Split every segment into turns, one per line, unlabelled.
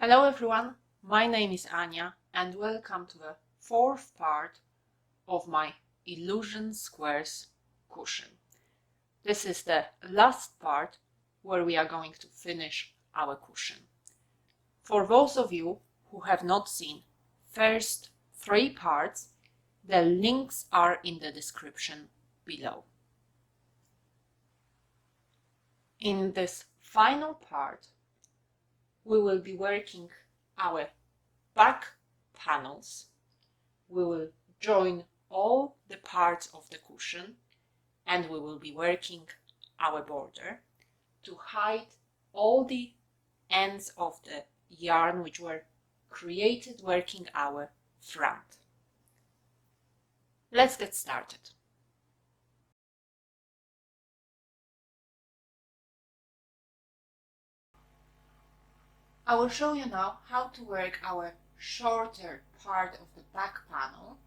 Hello everyone, my name is Ania and welcome to the fourth part of my Illusion Squares cushion. This is the last part where we are going to finish our cushion. For those of you who have not seen first three parts, the links are in the description below. In this final part, we will be working our back panels. We will join all the parts of the cushion and we will be working our border to hide all the ends of the yarn which were created working our front. Let's get started. I will show you now how to work our shorter part of the back panel,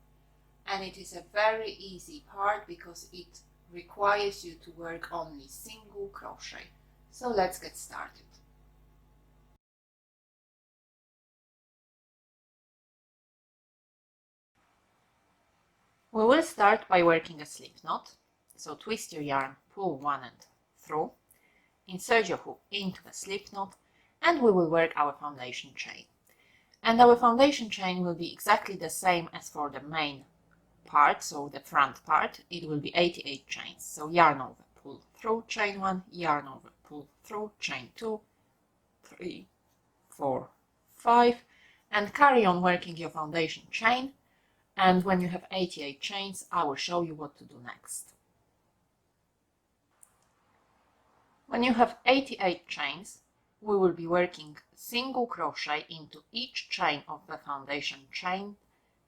and it is a very easy part because it requires you to work only single crochet. So let's get started. We will start by working a slip knot. So twist your yarn, pull one end through, insert your hook into the slip knot, and we will work our foundation chain. And our foundation chain will be exactly the same as for the main part, so the front part. It will be 88 chains. So yarn over, pull through, chain 1, yarn over, pull through, chain 2, 3, 4, 5, and carry on working your foundation chain. And when you have 88 chains, I will show you what to do next. When you have 88 chains, we will be working single crochet into each chain of the foundation chain,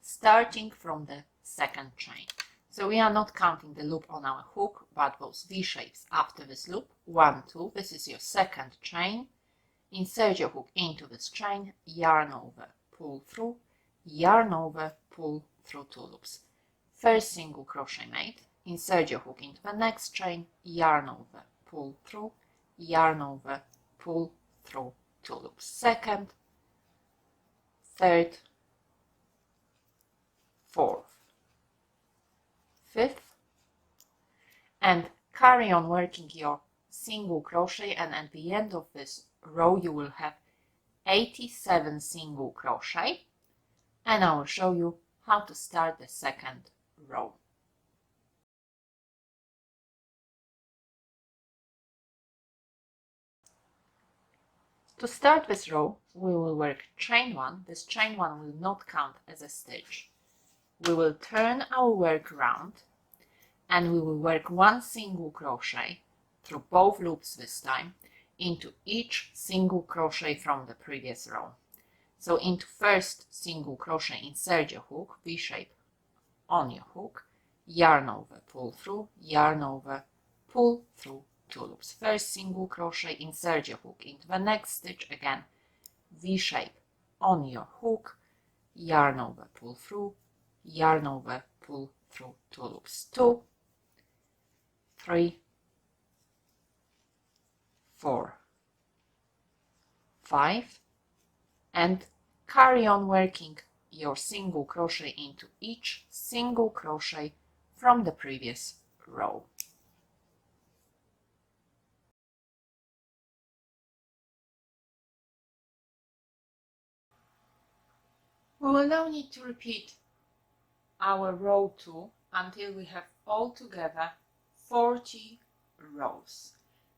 starting from the second chain. So we are not counting the loop on our hook, but those V shapes after this loop. 1, 2, this is your second chain. Insert your hook into this chain, yarn over, pull through, yarn over, pull through 2 loops. First single crochet made, insert your hook into the next chain, yarn over, pull through, yarn over, pull through 2 loops. Second, third, fourth, fifth, and carry on working your single crochet, and at the end of this row you will have 87 single crochet, and I will show you how to start the second row. To start this row, we will work chain 1. This chain 1 will not count as a stitch. We will turn our work round and we will work 1 single crochet through both loops this time into each single crochet from the previous row. So into first single crochet, insert your hook, V shape on your hook, yarn over, pull through, yarn over, pull through 2 loops. First single crochet, insert your hook into the next stitch, again V shape on your hook, yarn over, pull through, yarn over, pull through 2 loops. 2, 3, 4, 5, and carry on working your single crochet into each single crochet from the previous row. We will now need to repeat our row 2 until we have altogether 40 rows,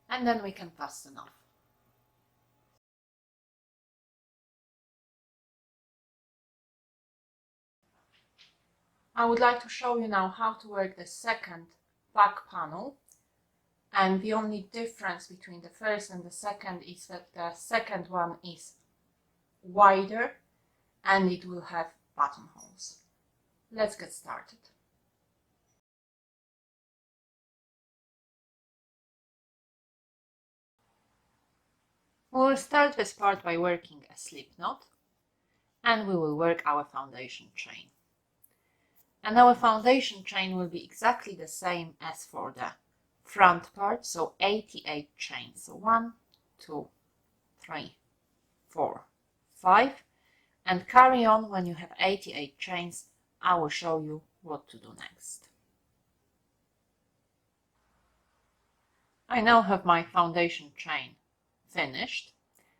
and then we can fasten off. I would like to show you now how to work the second back panel, and the only difference between the first and the second is that the second one is wider and it will have buttonholes. Let's get started. We will start this part by working a slip knot, and we will work our foundation chain. And our foundation chain will be exactly the same as for the front part, so 88 chains. So 1, 2, 3, 4, 5, and carry on. When you have 88 chains, I will show you what to do next. I now have my foundation chain finished,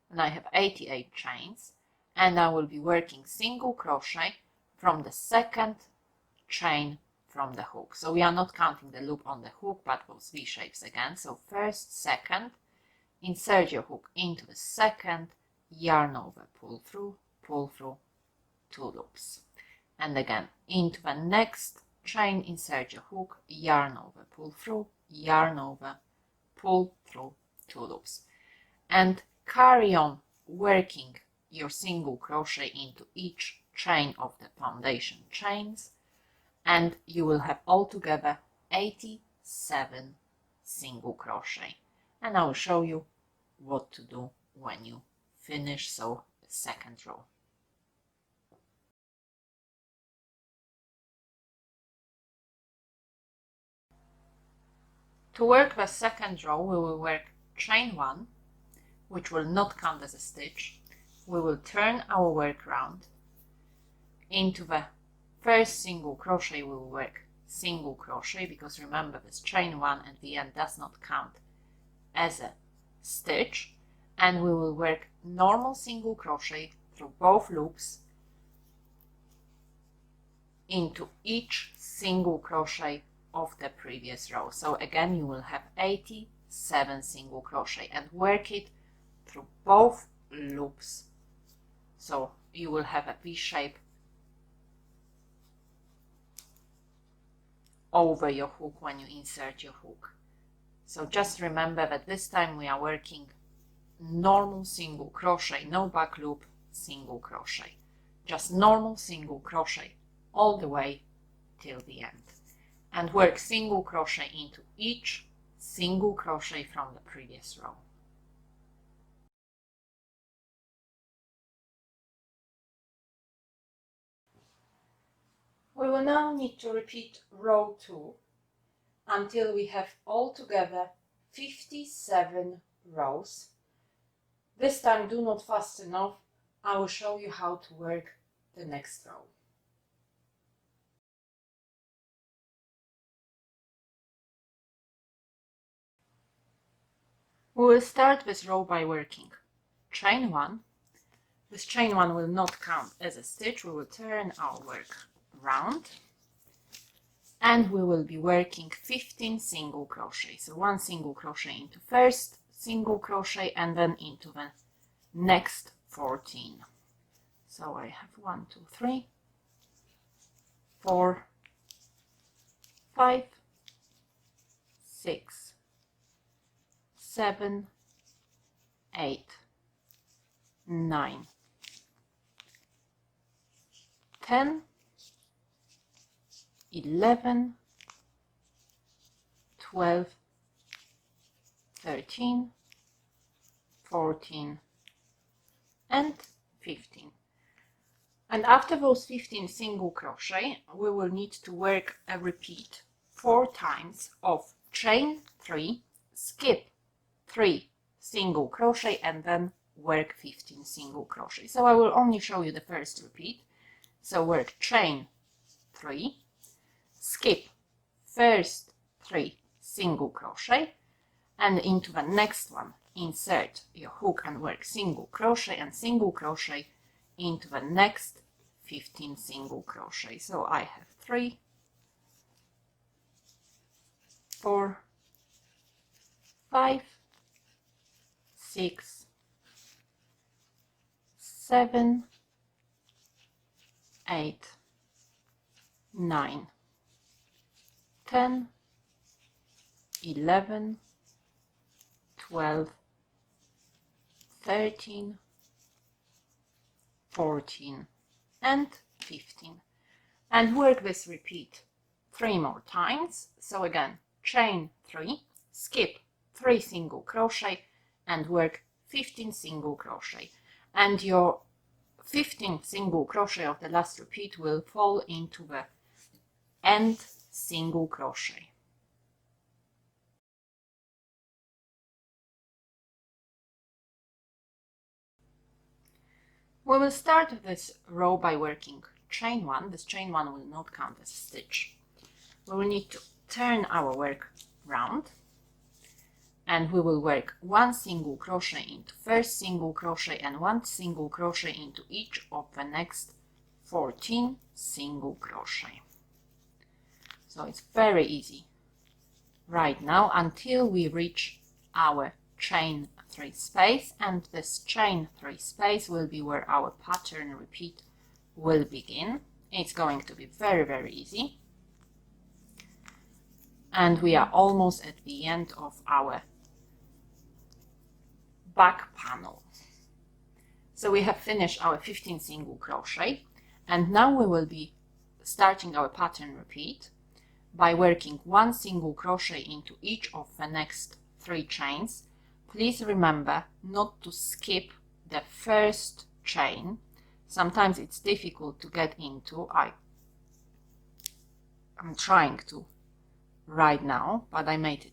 and I have 88 chains, and I will be working single crochet from the second chain from the hook. So we are not counting the loop on the hook, but those V shapes again. So first, second, insert your hook into the second, yarn over, pull through, 2 loops. And again, into the next chain, insert your hook, yarn over, pull through, yarn over, pull through, 2 loops. And carry on working your single crochet into each chain of the foundation chains, and you will have altogether 87 single crochet. And I will show you what to do when you finish, so the second row. To work the second row, we will work chain 1, which will not count as a stitch. We will turn our work round. Into the first single crochet, we will work single crochet, because remember, this chain 1 at the end does not count as a stitch. And we will work normal single crochet through both loops into each single crochet of the previous row. So again, you will have 87 single crochet, and work it through both loops. So you will have a V shape over your hook when you insert your hook. So just remember that this time we are working normal single crochet, no back loop, single crochet, just normal single crochet all the way till the end, and work single crochet into each single crochet from the previous row. We will now need to repeat row 2 until we have altogether 57 rows. This time do not fasten off. I will show you how to work the next row. We will start this row by working chain 1. This chain 1 will not count as a stitch. We will turn our work round, and we will be working 15 single crochet. So 1 single crochet into first single crochet, and then into the next 14. So I have 1, 2, 3, 4, 5, 6, 7, 8, 9, 10, 11, 12, 13, 14, and 15. And after those 15 single crochet, we will need to work a repeat 4 times of chain 3, skip 3 single crochet, and then work 15 single crochet. So I will only show you the first repeat. So work chain 3, skip first 3 single crochet, and into the next one insert your hook and work single crochet and single crochet into the next 15 single crochet. So I have 3, 4, 5, 6, 7, 8, 9, 10, 11, 12, 13, 14, and 15. And work this repeat 3 more times. So again, chain 3, skip 3 single crochet, and work 15 single crochet. And your 15 single crochet of the last repeat will fall into the end single crochet. We We will start this row by working chain one. This chain one will not count as a stitch. We will need to turn our work round, and we will work 1 single crochet into first single crochet and 1 single crochet into each of the next 14 single crochet. So it's very easy right now until we reach our chain 3 space, and this chain 3 space will be where our pattern repeat will begin. It's going to be very easy, and we are almost at the end of our back panel. So we have finished our 15 single crochet, and now we will be starting our pattern repeat by working 1 single crochet into each of the next 3 chains. Please remember not to skip the first chain. Sometimes it's difficult to get into. I'm trying to right now, but I made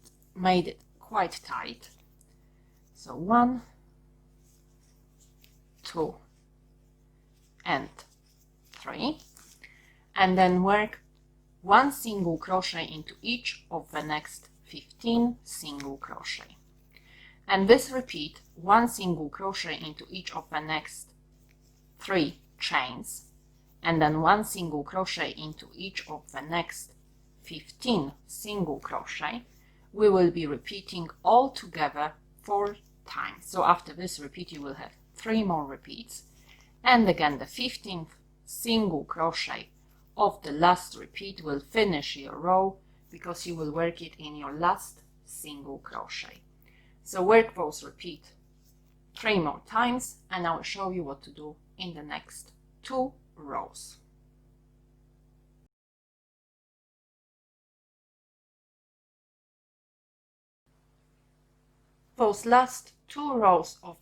it quite tight. So 1, 2, and 3, and then work 1 single crochet into each of the next 15 single crochet. And this repeat 1 single crochet into each of the next 3 chains, and then 1 single crochet into each of the next 15 single crochet. We will be repeating all together 4 times. So after this repeat you will have 3 more repeats, and again the 15th single crochet of the last repeat will finish your row, because you will work it in your last single crochet. So work those repeat 3 more times, and I will show you what to do in the next 2 rows. Those last 2 rows of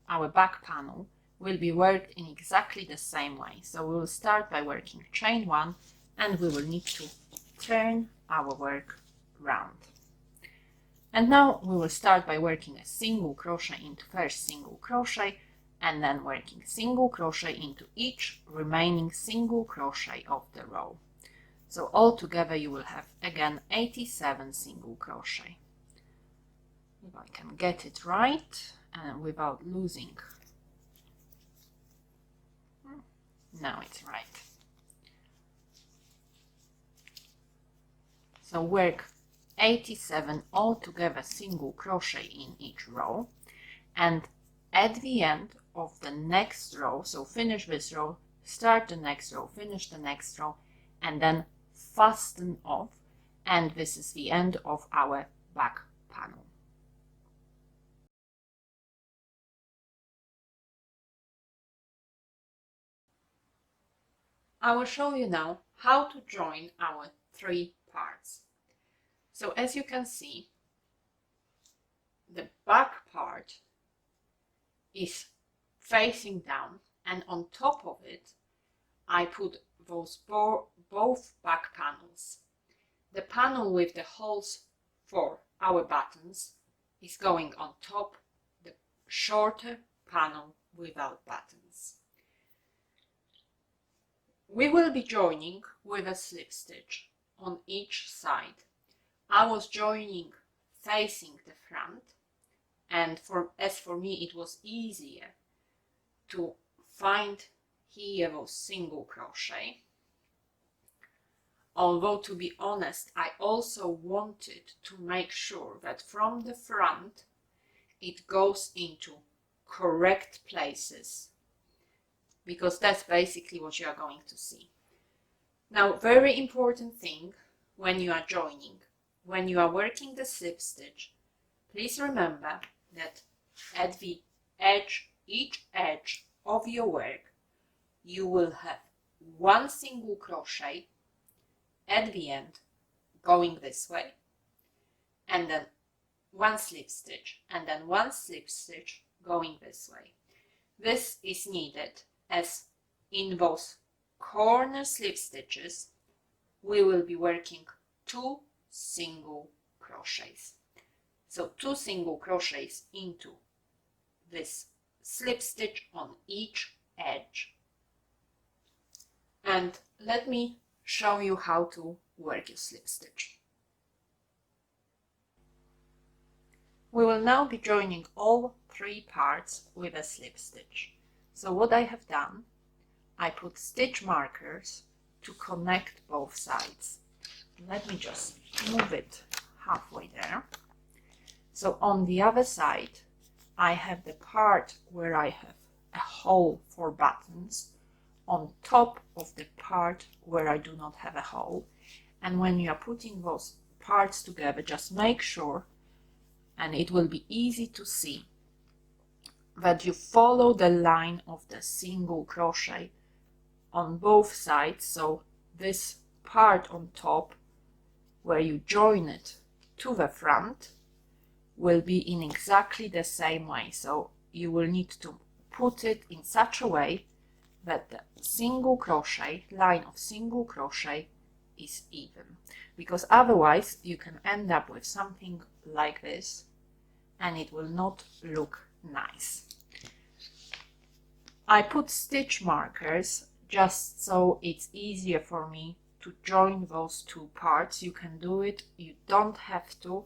our back panel will be worked in exactly the same way. So we will start by working chain 1, and we will need to turn our work round. And now we will start by working a single crochet into first single crochet, and then working single crochet into each remaining single crochet of the row. So altogether you will have again 87 single crochet. If I can get it right and without losing. Now it's right. So work 87 altogether single crochet in each row, and at the end of the next row, so finish this row, start the next row, finish the next row, and then fasten off, and this is the end of our back panel. I will show you now how to join our 3 parts. So as you can see, the back part is facing down, and on top of it I put those both back panels. The panel with the holes for our buttons is going on top, the shorter panel without buttons. We will be joining with a slip stitch on each side. I was joining facing the front, and as for me it was easier to find here those single crochet. Although, to be honest, I also wanted to make sure that from the front it goes into correct places, because that's basically what you are going to see. Now, very important thing when you are joining, when you are working the slip stitch, please remember that at the edge, each edge of your work, you will have 1 single crochet at the end going this way, and then 1 slip stitch, and then 1 slip stitch going this way. This is needed as in those corner slip stitches we will be working 2 single crochets. So 2 single crochets into this slip stitch on each edge. And let me show you how to work your slip stitch. We will now be joining all 3 parts with a slip stitch. So what I have done, I put stitch markers to connect both sides. Let me just move it halfway there. So on the other side, I have the part where I have a hole for buttons on top of the part where I do not have a hole. And when you are putting those parts together, just make sure, and it will be easy to see, that you follow the line of the single crochet on both sides. So this part on top, where you join it to the front, will be in exactly the same way. So you will need to put it in such a way that the single crochet, line of single crochet, is even, because otherwise you can end up with something like this and it will not look nice. I put stitch markers just so it's easier for me to join those 2 parts. You can do it, you don't have to,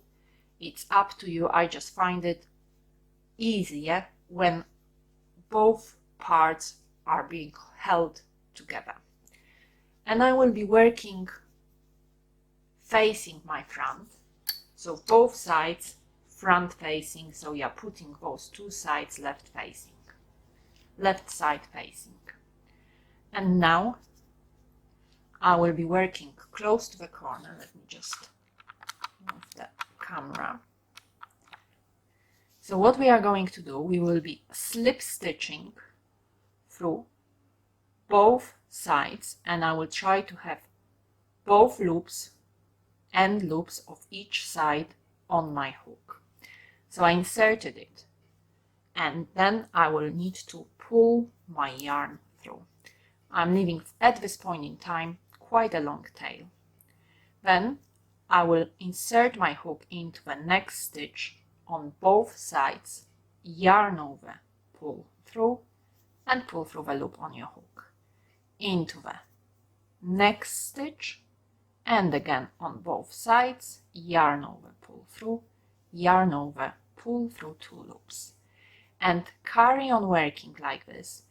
it's up to you. I just find it easier when both parts are being held together. And I will be working facing my front, so both sides front facing. So you are putting those 2 sides left side facing. And now I will be working close to the corner. Let me just move the camera. So what we are going to do, we will be slip stitching through both sides, and I will try to have both loops, end loops of each side on my hook. So I inserted it, and then I will need to pull my yarn through. I'm leaving at this point in time quite a long tail. Then I will insert my hook into the next stitch on both sides, yarn over, pull through, and pull through the loop on your hook into the next stitch, and again on both sides, yarn over, pull through, yarn over, pull through 2 loops, and carry on working like this.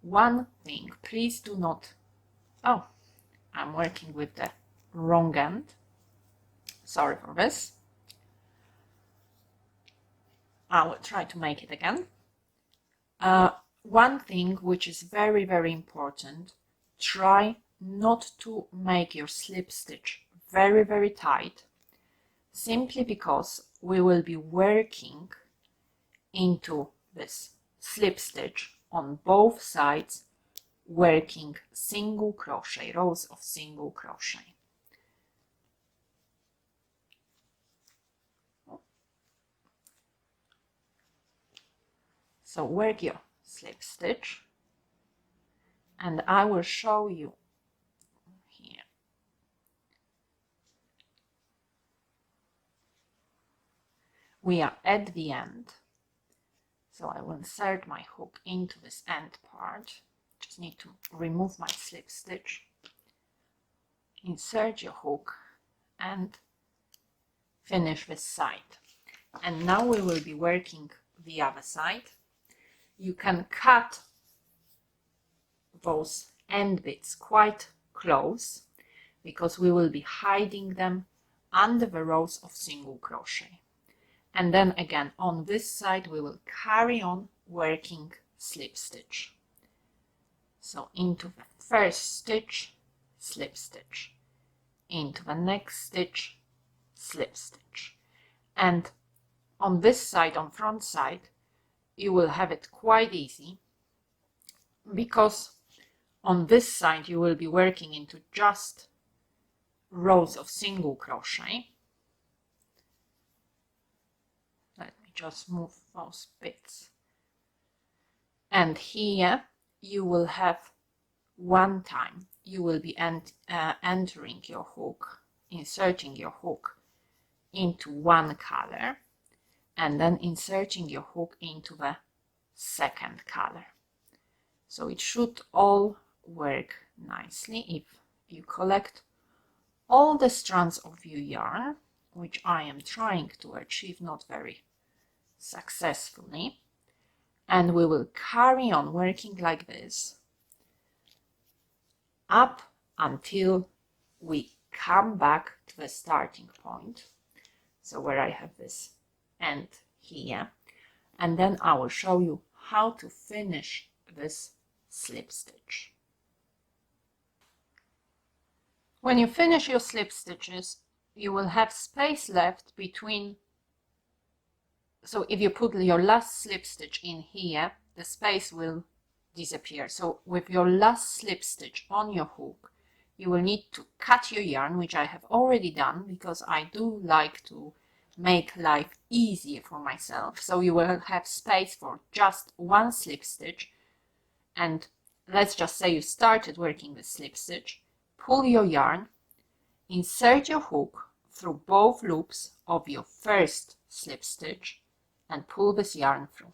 One thing, please do not, oh, I'm working with the wrong end, sorry for this. I will try to make it again. One thing which is very, very important, try not to make your slip stitch very, very tight, simply because we will be working into this slip stitch on both sides, working single crochet, rows of single crochet. So work your slip stitch, and I will show you here. We are at the end, so I will insert my hook into this end part. Just need to remove my slip stitch, insert your hook, and finish this side. And now we will be working the other side. You can cut those end bits quite close, because we will be hiding them under the rows of single crochet. And then again on this side we will carry on working slip stitch. So into the first stitch, slip stitch, into the next stitch, slip stitch. And on this side, on front side, you will have it quite easy, because on this side you will be working into just rows of single crochet. Let me just move those bits. And here you will have one time, you will be entering your hook, inserting your hook into one color, and then inserting your hook into the second color. So it should all work nicely if you collect all the strands of your yarn, which I am trying to achieve not very successfully. And we will carry on working like this up until we come back to the starting point. So where I have this end here. And then I will show you how to finish this slip stitch. When you finish your slip stitches, you will have space left between. So if you put your last slip stitch in here, the space will disappear. So with your last slip stitch on your hook, you will need to cut your yarn, which I have already done because I do like to make life easier for myself. So you will have space for just one slip stitch. And let's just say you started working the slip stitch, pull your yarn, insert your hook through both loops of your first slip stitch, and pull this yarn through.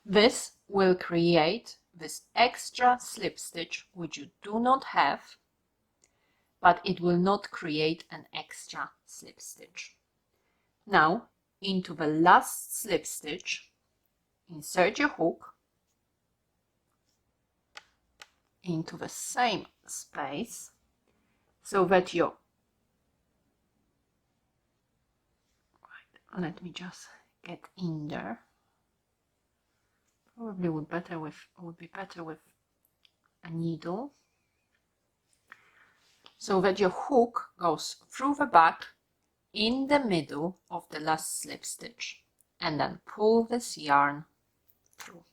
This will create this extra slip stitch which you do not have, but it will not create an extra slip stitch. Now into the last slip stitch, insert your hook into the same space so that your let me just get in there. Probably would be better with a needle, so that your hook goes through the back in the middle of the last slip stitch, and then pull this yarn through.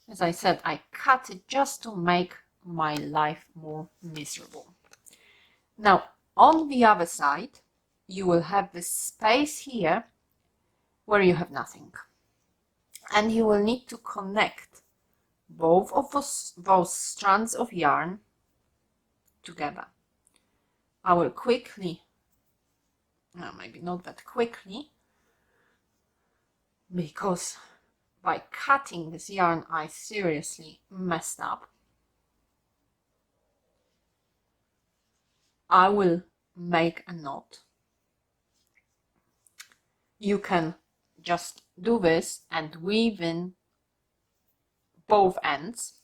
As I said, I cut it just to make my life more miserable. Now on the other side, you will have this space here where you have nothing, and you will need to connect both of those strands of yarn together. I will quickly, maybe not that quickly, because by cutting this yarn I seriously messed up. I will make a knot. You can just do this and weave in both ends.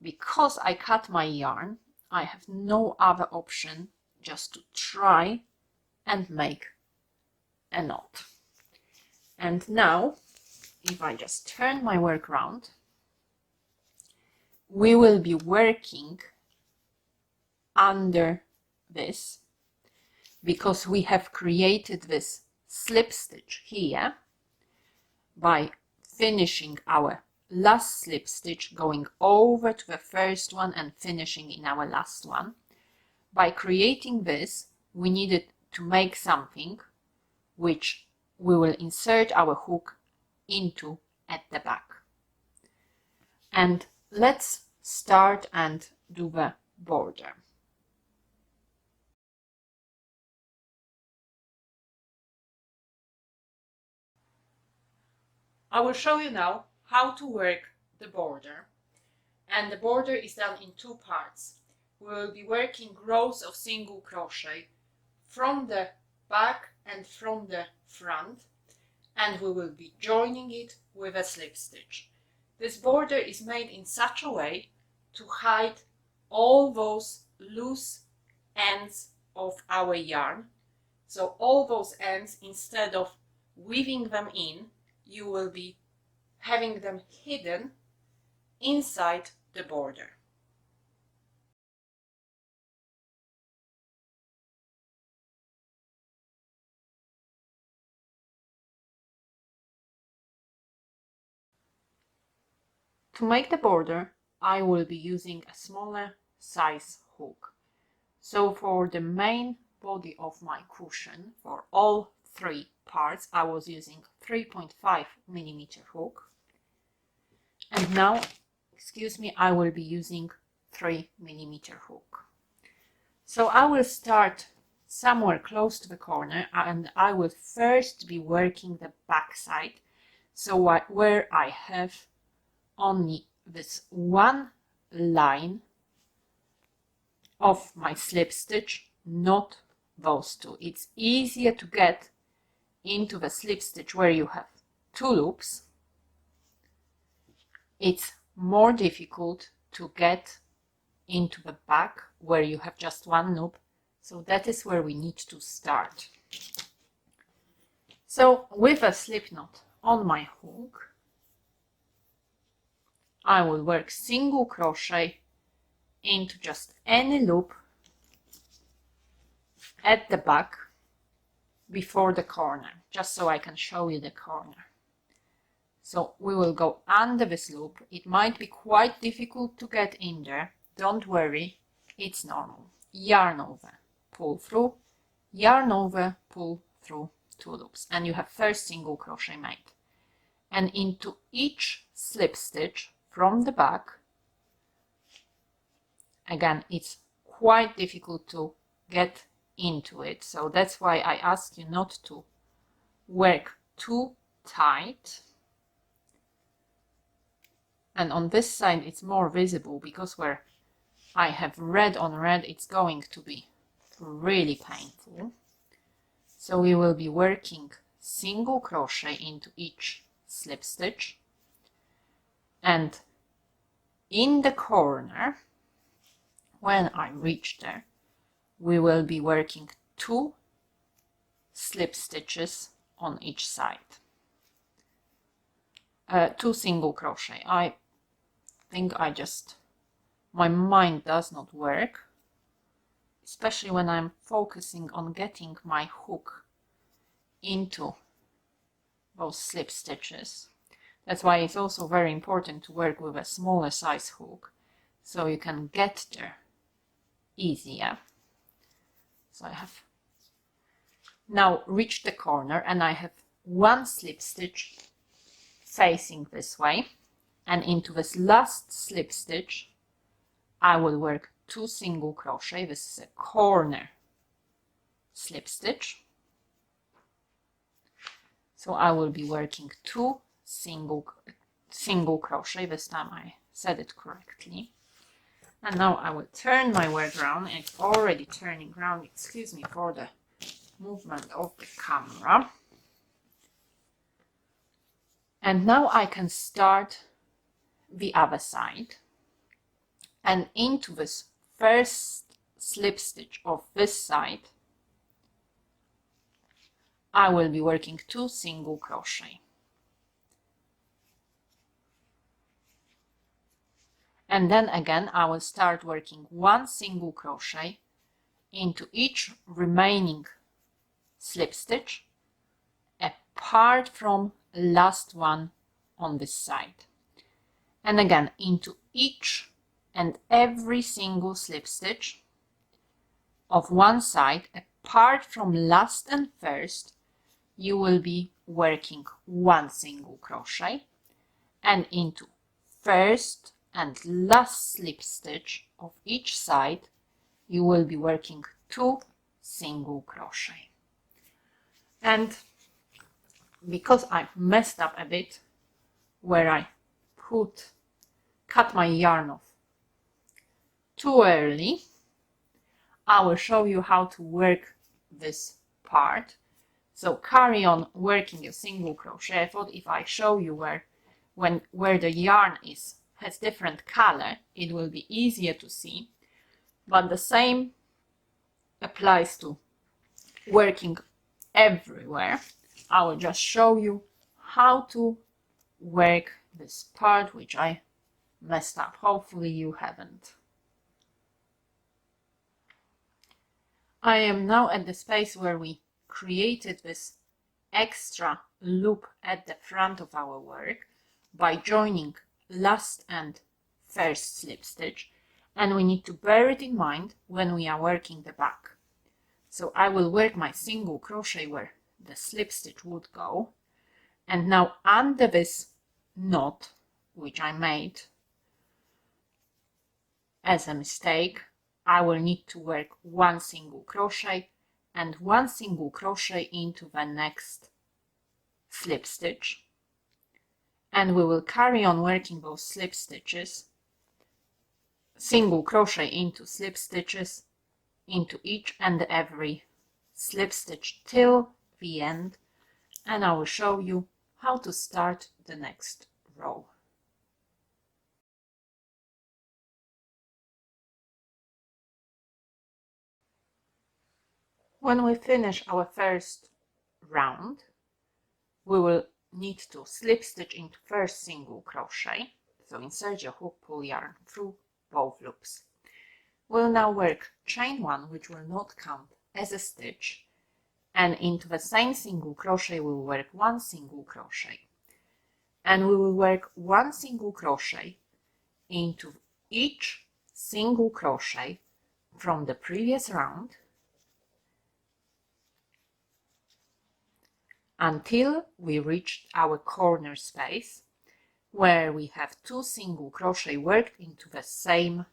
Because I cut my yarn, I have no other option just to try and make a knot. And now, if I just turn my work around, we will be working under this because we have created this slip stitch here by finishing our last slip stitch, going over to the first one and finishing in our last one. By creating this, we needed to make something which we will insert our hook into at the back. And let's start and do the border. I will show you now how to work the border, and the border is done in two parts. We will be working rows of single crochet from the back and from the front, and we will be joining it with a slip stitch. This border is made in such a way to hide all those loose ends of our yarn. So all those ends, instead of weaving them in, you will be having them hidden inside the border. To make the border, I will be using a smaller size hook. So for the main body of my cushion, for all three parts, I was using 3.5mm hook. And now, I will be using 3mm hook. So I will start somewhere close to the corner, and I will first be working the back side. So where I have only this one line of my slip stitch, not those two. It's easier to get into the slip stitch where you have two loops. It's more difficult to get into the back where you have just one loop. So that is where we need to start. So with a slip knot on my hook, I will work single crochet into just any loop at the back before the corner, just so I can show you the corner. So we will go under this loop. It might be quite difficult to get in there. Don't worry, it's normal. Yarn over, pull through, yarn over, pull through, two loops, and you have first single crochet made. And into each slip stitch from the back, again, it's quite difficult to get into it, so that's why I ask you not to work too tight. And on this side it's more visible, because where I have red on red, it's going to be really painful. So we will be working single crochet into each slip stitch, and in the corner, when I reach there, we will be working two slip stitches on each side. Two single crochet. I think my mind does not work, especially when I'm focusing on getting my hook into those slip stitches. That's why it's also very important to work with a smaller size hook, so you can get there easier. So I have now reached the corner, and I have one slip stitch facing this way, and into this last slip stitch I will work two single crochet. This is a corner slip stitch, so I will be working two single crochet. This time I said it correctly. And now I will turn my work around. It's already turning around. Excuse me for the movement of the camera. And now I can start the other side. And into this first slip stitch of this side, I will be working two single crochet. And then again I will start working one single crochet into each remaining slip stitch apart from last one on this side, and again into each and every single slip stitch of one side apart from last and first, you will be working one single crochet, and into first and last slip stitch of each side you will be working two single crochet. And because I messed up a bit where I cut my yarn off too early, I will show you how to work this part. So carry on working your single crochet. I thought if I show you where the yarn has different color, it will be easier to see, but the same applies to working everywhere. I will just show you how to work this part, which I messed up. Hopefully you haven't. I am now at the space where we created this extra loop at the front of our work by joining last and first slip stitch, and we need to bear it in mind when we are working the back. So I will work my single crochet where the slip stitch would go, and now under this knot, which I made as a mistake, I will need to work one single crochet and 1 single crochet into the next slip stitch, and we will carry on working those slip stitches, single crochet into slip stitches into each and every slip stitch till the end, and I will show you how to start the next row. When we finish our first round, we will need to slip stitch into first single crochet. So insert your hook, pull yarn through both loops. We'll now work chain 1, which will not count as a stitch, and into the same single crochet we will work 1 single crochet, and we will work 1 single crochet into each single crochet from the previous round until we reach our corner space, where we have 2 single crochet worked into the same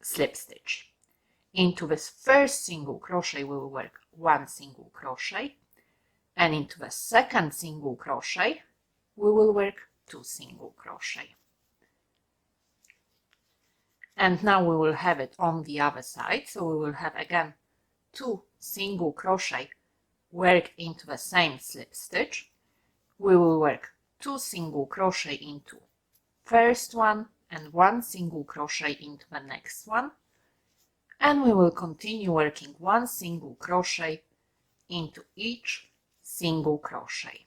slip stitch. Into this first single crochet we will work 1 single crochet, and into the second single crochet we will work 2 single crochet. And now we will have it on the other side, so we will have again 2 single crochet worked into the same slip stitch. We will work 2 single crochet into first one and 1 single crochet into the next one, and we will continue working 1 single crochet into each single crochet,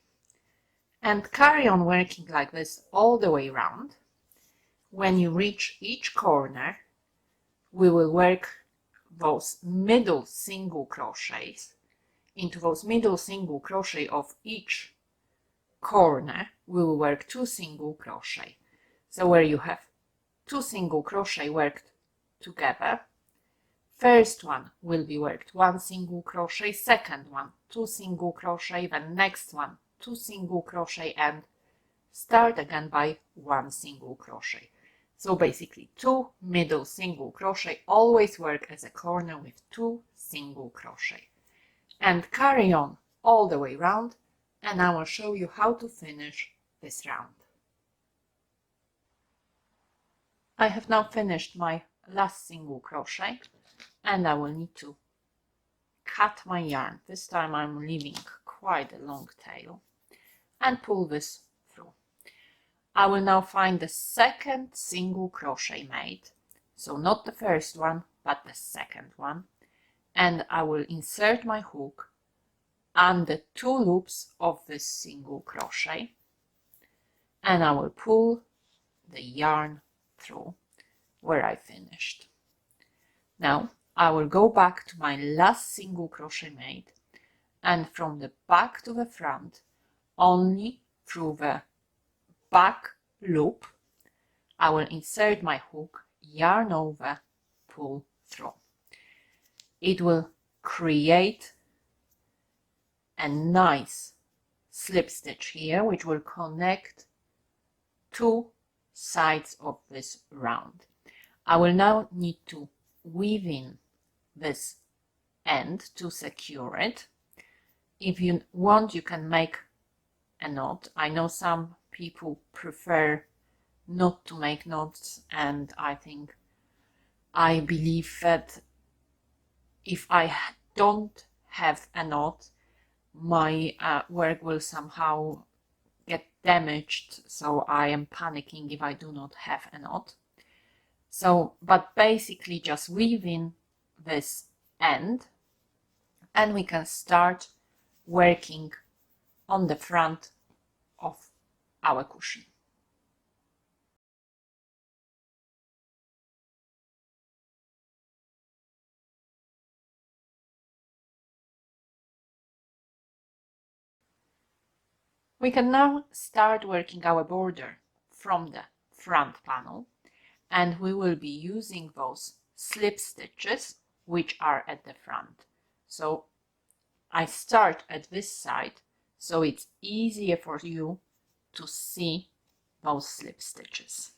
and carry on working like this all the way around. When you reach each corner, we will work those middle single crochets. Into those middle single crochet of each corner we will work 2 single crochet. So where you have 2 single crochet worked together, first one will be worked 1 single crochet, second one 2 single crochet, the next one 2 single crochet, and start again by 1 single crochet. So basically 2 middle single crochet always work as a corner with 2 single crochet, and carry on all the way round, and I will show you how to finish this round. I have now finished my last single crochet, and I will need to cut my yarn. This time I'm leaving quite a long tail, and pull this through. I will now find the second single crochet made, so not the first one but the second one, and I will insert my hook under 2 loops of this single crochet, and I will pull the yarn through where I finished. Now I will go back to my last single crochet made, and from the back to the front, only through the back loop, I will insert my hook, yarn over, pull through. It will create a nice slip stitch here, which will connect 2 sides of this round. I will now need to weave in this end to secure it. If you want, you can make a knot. I know some people prefer not to make knots, and I believe that if I don't have a knot, my work will somehow get damaged, so I am panicking if I do not have a knot. So, but basically just weave in this end, and we can start working on the front of our cushion. We can now start working our border from the front panel, and we will be using those slip stitches which are at the front. So I start at this side, so it's easier for you to see those slip stitches.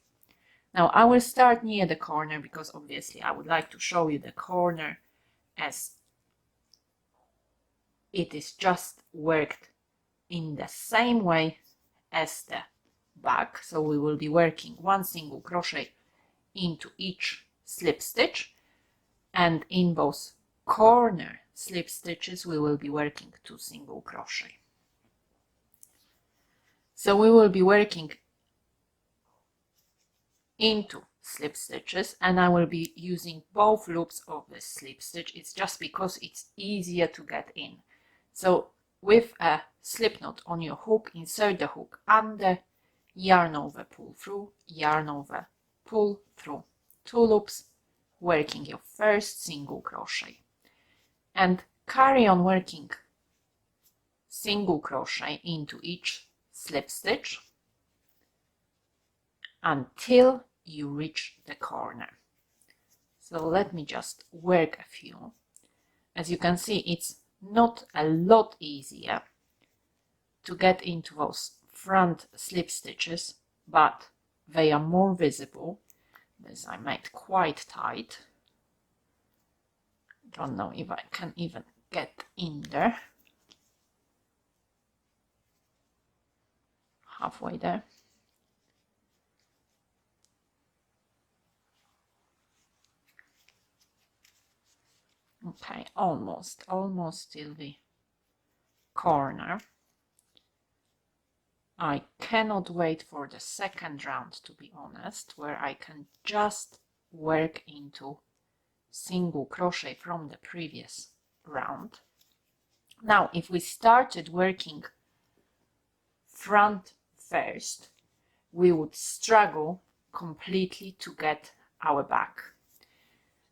Now I will start near the corner, because obviously I would like to show you the corner as it is just worked in the same way as the back. So we will be working 1 single crochet into each slip stitch, and in those corner slip stitches we will be working 2 single crochet. So we will be working into slip stitches, and I will be using both loops of the slip stitch. It's just because it's easier to get in. So with a slip knot on your hook, insert the hook under, yarn over, pull through, yarn over, pull through, 2 loops, working your first single crochet, and carry on working single crochet into each slip stitch until you reach the corner. So let me just work a few. As you can see, it's not a lot easier to get into those front slip stitches, but they are more visible. This I made quite tight. Don't know if I can even get in there. Halfway there. Okay, almost till the corner. I cannot wait for the second round, to be honest, where I can just work into single crochet from the previous round. Now, if we started working front first, we would struggle completely to get our back.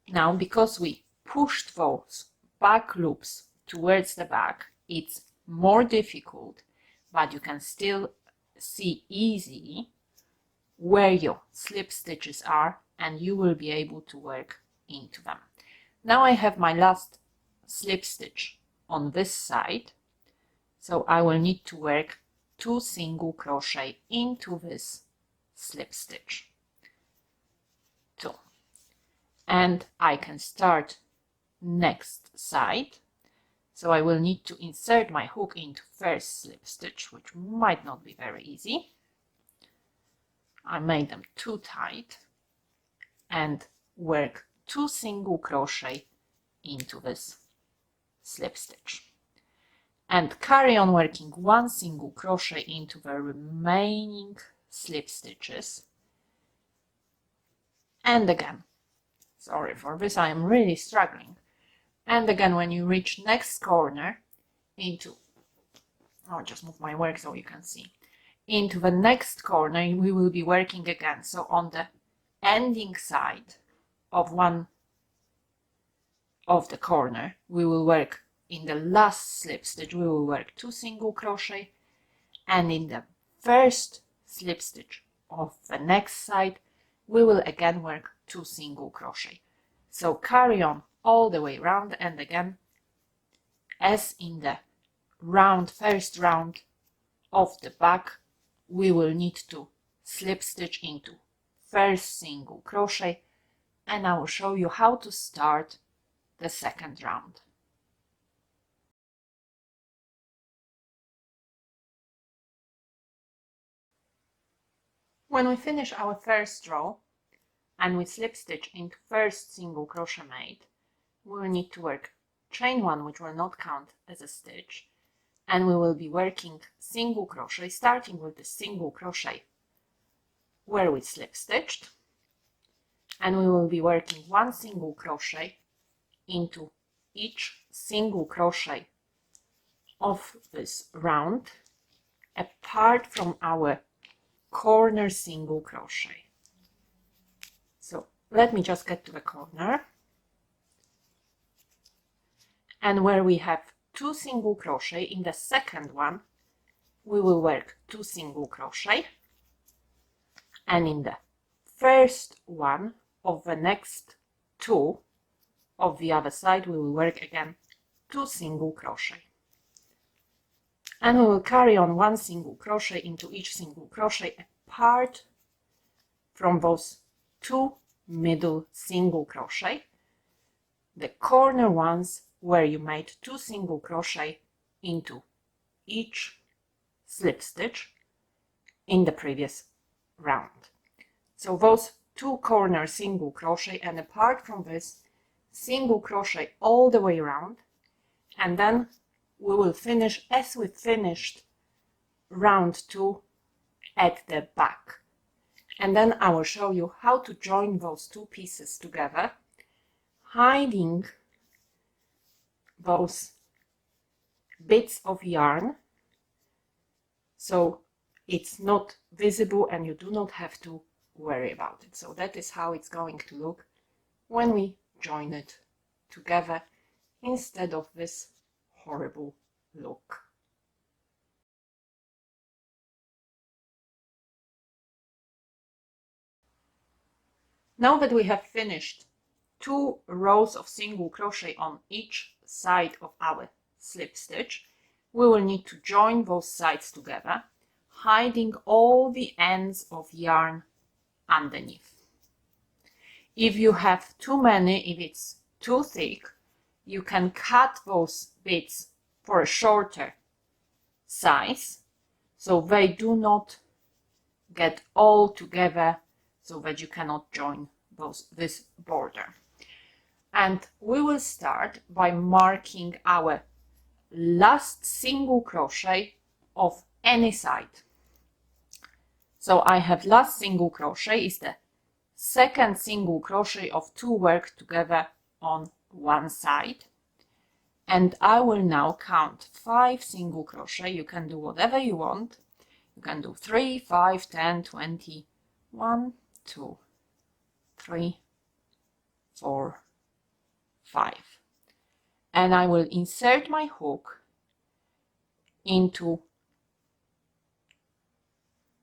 Now, because we pushed those back loops towards the back, it's more difficult, but you can still see easily where your slip stitches are, and you will be able to work into them. Now I have my last slip stitch on this side, so I will need to work 2 single crochet into this slip stitch, 2, and I can start next side. So I will need to insert my hook into first slip stitch, which might not be very easy. I made them too tight, and work 2 single crochet into this slip stitch, and carry on working 1 single crochet into the remaining slip stitches. And again, sorry for this, I am really struggling. And again, when you reach next corner into, I'll just move my work so you can see, into the next corner we will be working again. So on the ending side of one of the corner, we will work in the last slip stitch, we will work 2 single crochet, and in the first slip stitch of the next side we will again work 2 single crochet. So carry on all the way around, and again, as in the first round of the back, we will need to slip stitch into first single crochet, and I will show you how to start the second round. When we finish our first row and we slip stitch into first single crochet made, we will need to work chain 1, which will not count as a stitch, and we will be working single crochet, starting with the single crochet where we slip stitched, and we will be working 1 single crochet into each single crochet of this round, apart from our corner single crochet. So let me just get to the corner, and where we have 2 single crochet, in the second one we will work 2 single crochet, and in the first one of the next 2 of the other side we will work again 2 single crochet, and we will carry on 1 single crochet into each single crochet apart from those 2 middle single crochet, the corner ones where you made 2 single crochet into each slip stitch in the previous round. So those 2 corner single crochet, and apart from this, single crochet all the way around, and then we will finish as we finished round 2 at the back. And then I will show you how to join those 2 pieces together, hiding those bits of yarn so it's not visible and you do not have to worry about it. So that is how it's going to look when we join it together instead of this horrible look. Now that we have finished 2 rows of single crochet on each side of our slip stitch, we will need to join those sides together, hiding all the ends of yarn underneath. If you have too many, if it's too thick, you can cut those bits for a shorter size so they do not get all together, so that you cannot join this border. And we will start by marking our last single crochet of any side. So I have last single crochet is the second single crochet of 2 worked together on one side, and I will now count 5 single crochet. You can do whatever you want. You can do 3, 5, 10, 20, 1, 2, 3, 4, 5. And I will insert my hook into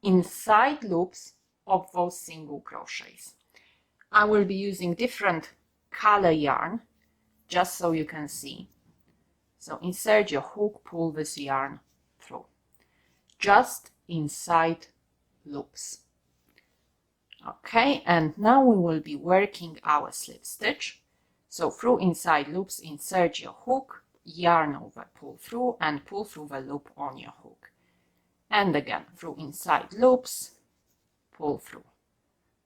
inside loops of those single crochets. I will be using different color yarn just so you can see. So insert your hook, pull this yarn through, just inside loops. Okay, and now we will be working our slip stitch. So through inside loops, insert your hook, yarn over, pull through, and pull through the loop on your hook. And again, through inside loops, pull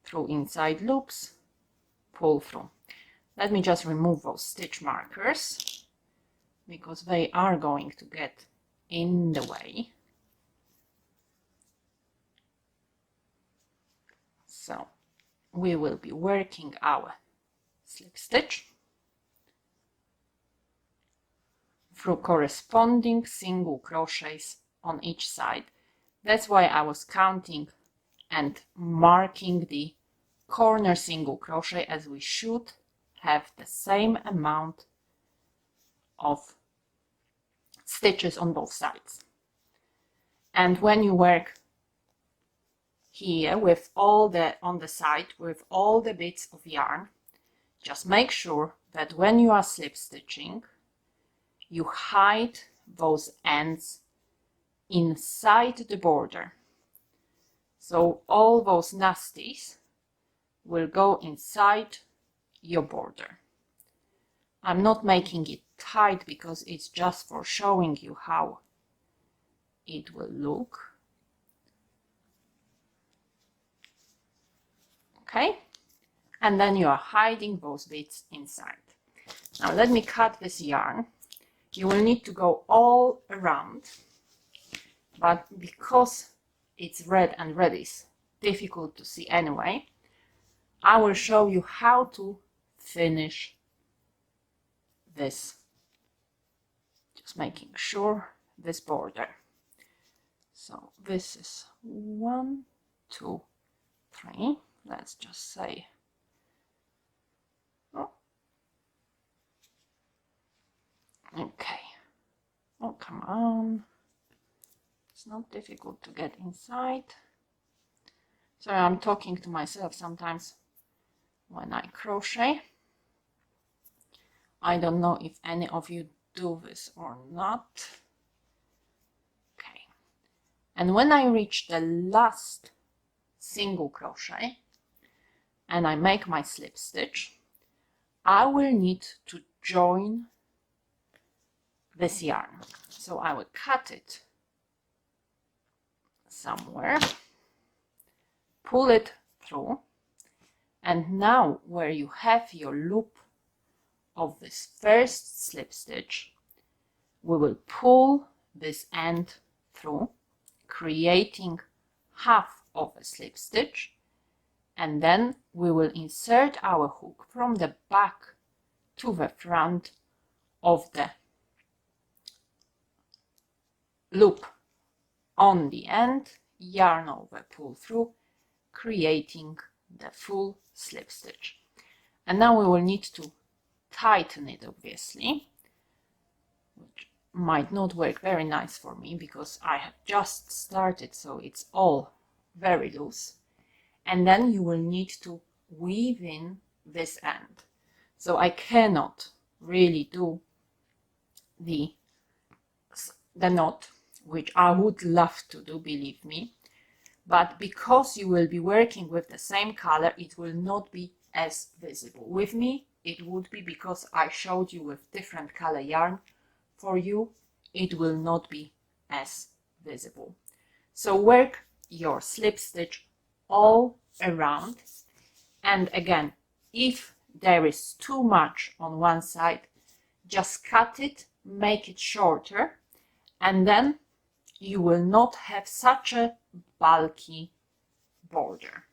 through inside loops, pull through. Let me just remove those stitch markers because they are going to get in the way. So we will be working our slip stitch through corresponding single crochets on each side. That's why I was counting and marking the corner single crochet, as we should have the same amount of stitches on both sides. And when you work here with all the on the side with all the bits of yarn, just make sure that when you are slip stitching, you hide those ends inside the border. So all those nasties will go inside your border. I'm not making it tight because it's just for showing you how it will look. Okay, and then you are hiding those bits inside. Now let me cut this yarn. You will need to go all around, but because it's red and red is difficult to see anyway, I will show you how to finish this. Just making sure this border. So this is 1, 2, 3. Let's just say, oh, okay. Oh, come on. It's not difficult to get inside. Sorry, I'm talking to myself sometimes when I crochet. I don't know if any of you do this or not. Okay. And when I reach the last single crochet and I make my slip stitch, I will need to join this yarn. So I will cut it somewhere, pull it through, and now where you have your loop of this first slip stitch, we will pull this end through, creating half of a slip stitch, and then we will insert our hook from the back to the front of the loop on the end, yarn over, pull through, creating the full slip stitch. And now we will need to tighten it, obviously, which might not work very nice for me because I have just started, so it's all very loose. And then you will need to weave in this end. So I cannot really do the knot, which I would love to do, believe me, but because you will be working with the same color, it will not be as visible. With me, it would be, because I showed you with different color yarn. For you, it will not be as visible. So work your slip stitch all around, and again, if there is too much on one side, just cut it, make it shorter, and then you will not have such a bulky border.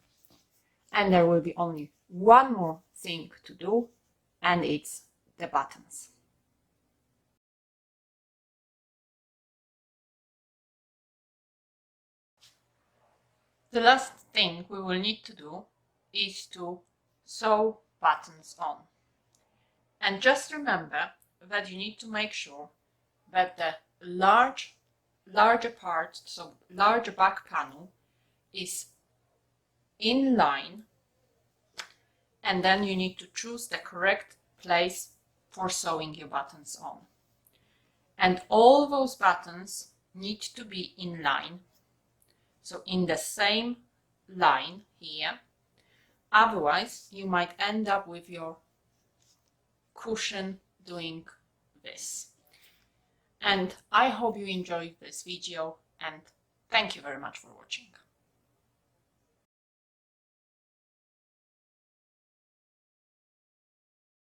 And there will be only one more thing to do, and it's the buttons. The last thing we will need to do is to sew buttons on. And just remember that you need to make sure that the larger part, so larger back panel, is in line, and then you need to choose the correct place for sewing your buttons on. And all those buttons need to be in line, so in the same line here. Otherwise, you might end up with your cushion doing this. And I hope you enjoyed this video, and thank you very much for watching.